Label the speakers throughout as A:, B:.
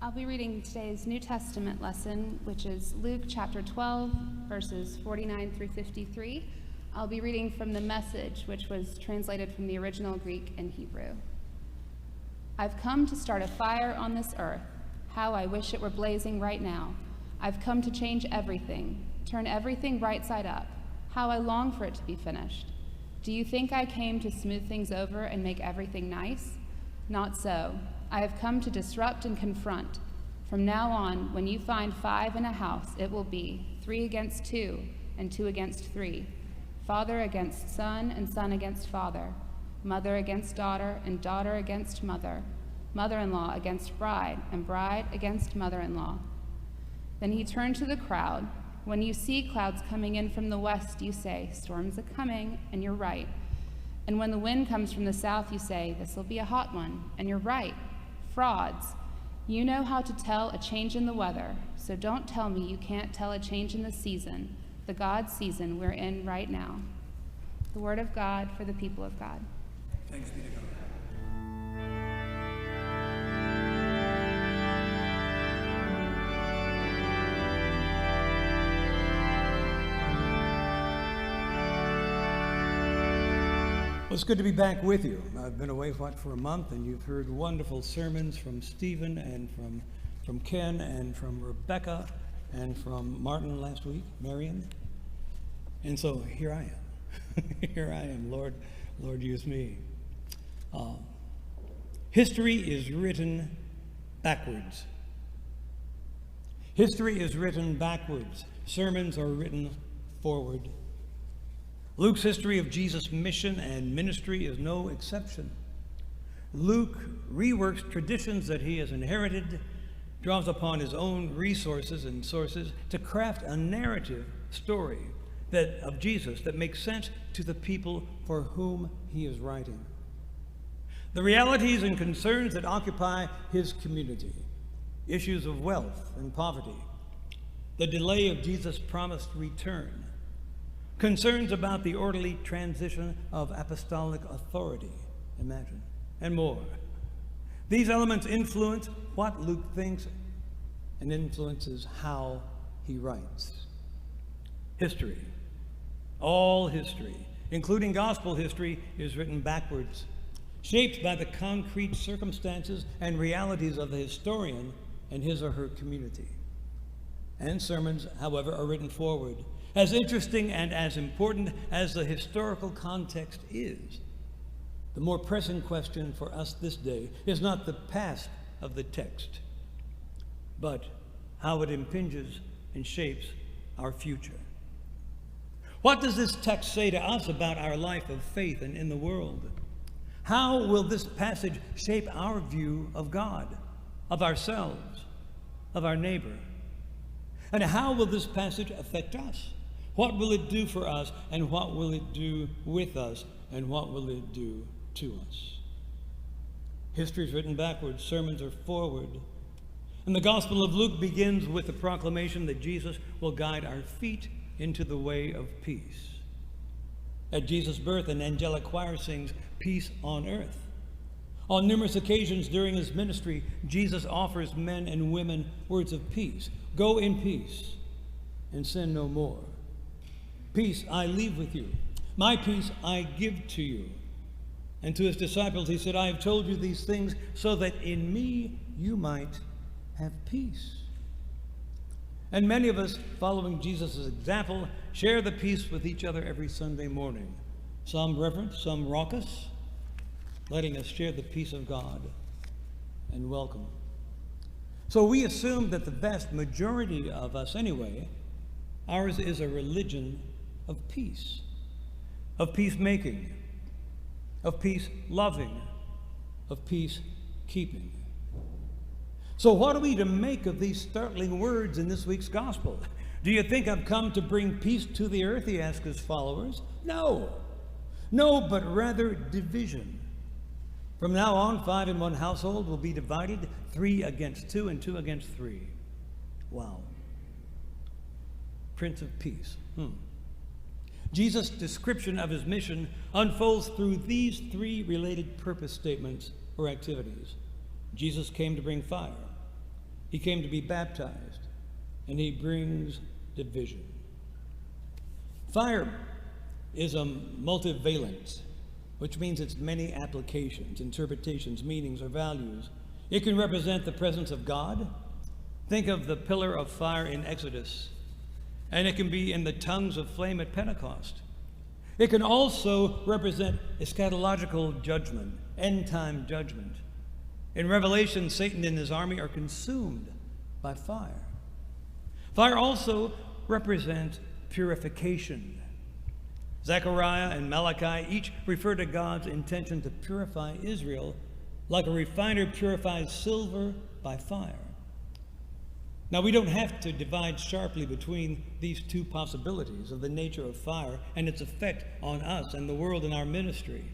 A: I'll be reading today's New Testament lesson, which is Luke chapter 12, verses 49 through 53. I'll be reading from the Message, which was translated from the original Greek and Hebrew. I've come to start a fire on this earth. How I wish it were blazing right now. I've come to change everything, turn everything right side up. How I long for it to be finished. Do you think I came to smooth things over and make everything nice? Not so. I have come to disrupt and confront. From now on, when you find 5 in a house, it will be 3 against 2 and 2 against 3, father against son and son against father, mother against daughter and daughter against mother, mother-in-law against bride and bride against mother-in-law. Then he turned to the crowd. When you see clouds coming in from the west, you say, storms are coming, and you're right. And when the wind comes from the south, you say, this will be a hot one, and you're right. Frauds. You know how to tell a change in the weather, so don't tell me you can't tell a change in the season, the God season we're in right now. The word of God for the people of God.
B: Thanks be to God. Well, it's good to be back with you. I've been away for a month, and you've heard wonderful sermons from Stephen and from Ken and from Rebecca and from Martin last week, Marion. And so here I am. Here I am. Lord, use me. History is written backwards. History is written backwards. Sermons are written forward. Luke's history of Jesus' mission and ministry is no exception. Luke reworks traditions that he has inherited, draws upon his own resources and sources to craft a narrative story of Jesus that makes sense to the people for whom he is writing. The realities and concerns that occupy his community, issues of wealth and poverty, the delay of Jesus' promised return, concerns about the orderly transition of apostolic authority, imagine, and more. These elements influence what Luke thinks and influences how he writes. History, all history, including gospel history, is written backwards, shaped by the concrete circumstances and realities of the historian and his or her community. And sermons, however, are written forward. As interesting and as important as the historical context is, the more pressing question for us this day is not the past of the text, but how it impinges and shapes our future. What does this text say to us about our life of faith and in the world? How will this passage shape our view of God, of ourselves, of our neighbor? And how will this passage affect us? What will it do for us, and what will it do with us, and what will it do to us? History is written backwards, sermons are forward. And the Gospel of Luke begins with the proclamation that Jesus will guide our feet into the way of peace. At Jesus' birth, an angelic choir sings, "Peace on earth." On numerous occasions during his ministry, Jesus offers men and women words of peace. Go in peace and sin no more. Peace I leave with you. My peace I give to you. And to his disciples he said, I have told you these things so that in me you might have peace. And many of us, following Jesus' example, share the peace with each other every Sunday morning. Some reverent, some raucous, letting us share the peace of God and welcome. So we assume that the vast majority of us anyway, ours is a religion of peace, of peacemaking, of peace loving, of peace keeping. So what are we to make of these startling words in this week's gospel? Do you think I've come to bring peace to the earth, he asked his followers? No, but rather division. From now on, 5 in one household will be divided, 3 against 2 and 2 against 3. Wow. Prince of Peace. Jesus' description of his mission unfolds through these 3 related purpose statements or activities. Jesus came to bring fire. He came to be baptized, and he brings division. Fire is a multivalent, which means it's many applications, interpretations, meanings, or values. It can represent the presence of God. Think of the pillar of fire in Exodus, and it can be in the tongues of flame at Pentecost. It can also represent eschatological judgment, end-time judgment. In Revelation, Satan and his army are consumed by fire. Fire also represents purification. Zechariah and Malachi each refer to God's intention to purify Israel like a refiner purifies silver by fire. Now, we don't have to divide sharply between these two possibilities of the nature of fire and its effect on us and the world in our ministry.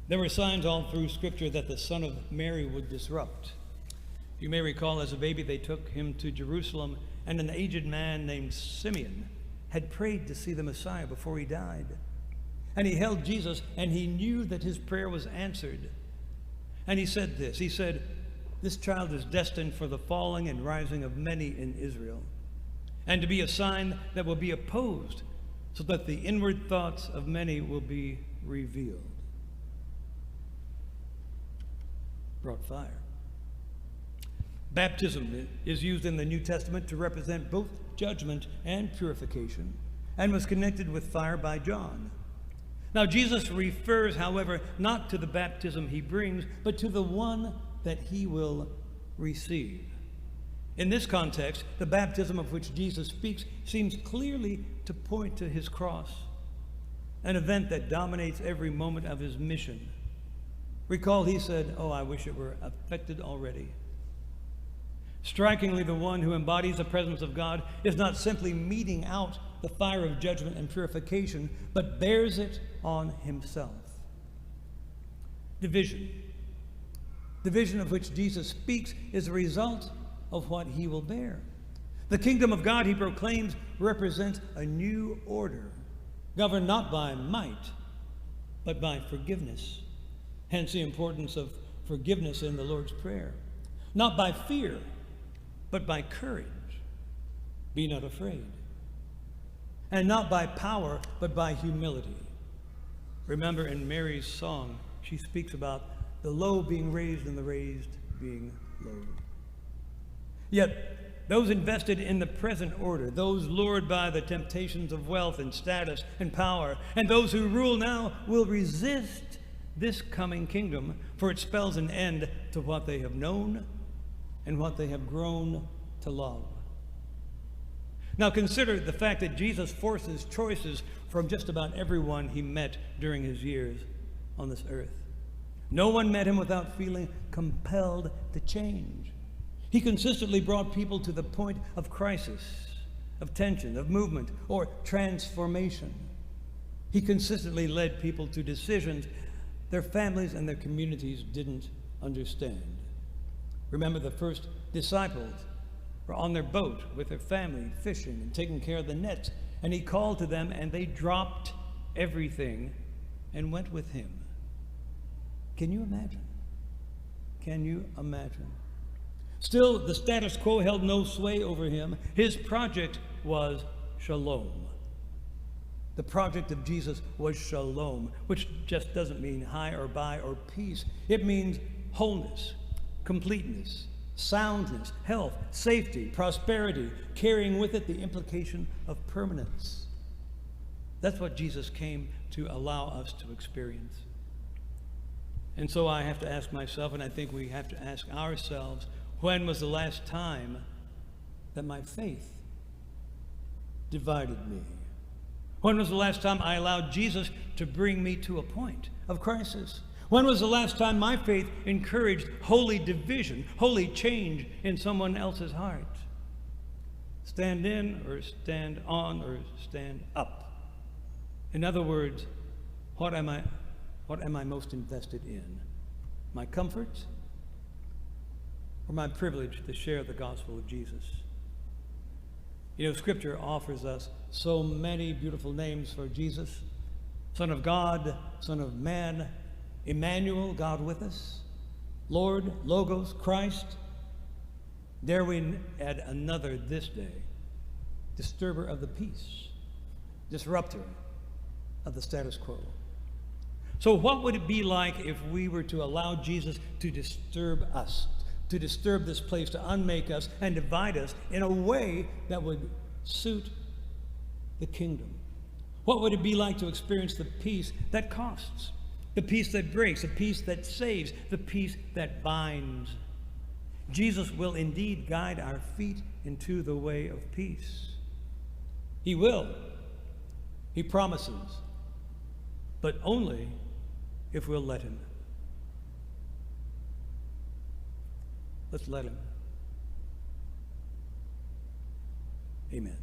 B: There were signs all through Scripture that the Son of Mary would disrupt. You may recall, as a baby, they took him to Jerusalem, and an aged man named Simeon had prayed to see the Messiah before he died. And he held Jesus, and he knew that his prayer was answered. And he said this, he said, "This child is destined for the falling and rising of many in Israel, and to be a sign that will be opposed, so that the inward thoughts of many will be revealed." Brought fire. Baptism is used in the New Testament to represent both judgment and purification, and was connected with fire by John. Now, Jesus refers, however, not to the baptism he brings, but to the one that he will receive. In this context, the baptism of which Jesus speaks seems clearly to point to his cross, an event that dominates every moment of his mission. Recall, he said, "Oh, I wish it were effected already." Strikingly, the one who embodies the presence of God is not simply meting out the fire of judgment and purification, but bears it on himself. Division. Division of which Jesus speaks is a result of what he will bear. The kingdom of God, he proclaims, represents a new order, governed not by might, but by forgiveness. Hence the importance of forgiveness in the Lord's Prayer. Not by fear, but by courage. Be not afraid. And not by power, but by humility. Remember, in Mary's song, she speaks about the low being raised and the raised being low. Yet, those invested in the present order, those lured by the temptations of wealth and status and power, and those who rule now will resist this coming kingdom, for it spells an end to what they have known and what they have grown to love. Now consider the fact that Jesus forces choices from just about everyone he met during his years on this earth. No one met him without feeling compelled to change. He consistently brought people to the point of crisis, of tension, of movement, or transformation. He consistently led people to decisions their families and their communities didn't understand. Remember, the first disciples were on their boat with their family, fishing and taking care of the nets, and he called to them, and they dropped everything and went with him. Can you imagine? Can you imagine? Still, the status quo held no sway over him. His project was shalom. The project of Jesus was shalom, which just doesn't mean hi or bye or peace. It means wholeness, completeness, soundness, health, safety, prosperity, carrying with it the implication of permanence. That's what Jesus came to allow us to experience. And so I have to ask myself, and I think we have to ask ourselves, when was the last time that my faith divided me? When was the last time I allowed Jesus to bring me to a point of crisis? When was the last time my faith encouraged holy division, holy change in someone else's heart? Stand in or stand on or stand up. In other words, what am I most invested in? My comforts or my privilege to share the gospel of Jesus? You know, Scripture offers us so many beautiful names for Jesus. Son of God, Son of Man, Emmanuel, God with us, Lord, Logos, Christ, Darwin add another this day, disturber of the peace, disruptor of the status quo. So what would it be like if we were to allow Jesus to disturb us, to disturb this place, to unmake us and divide us in a way that would suit the kingdom? What would it be like to experience the peace that costs, the peace that breaks, the peace that saves, the peace that binds? Jesus will indeed guide our feet into the way of peace. He will. He promises. But only if we'll let him. Let's let him. Amen.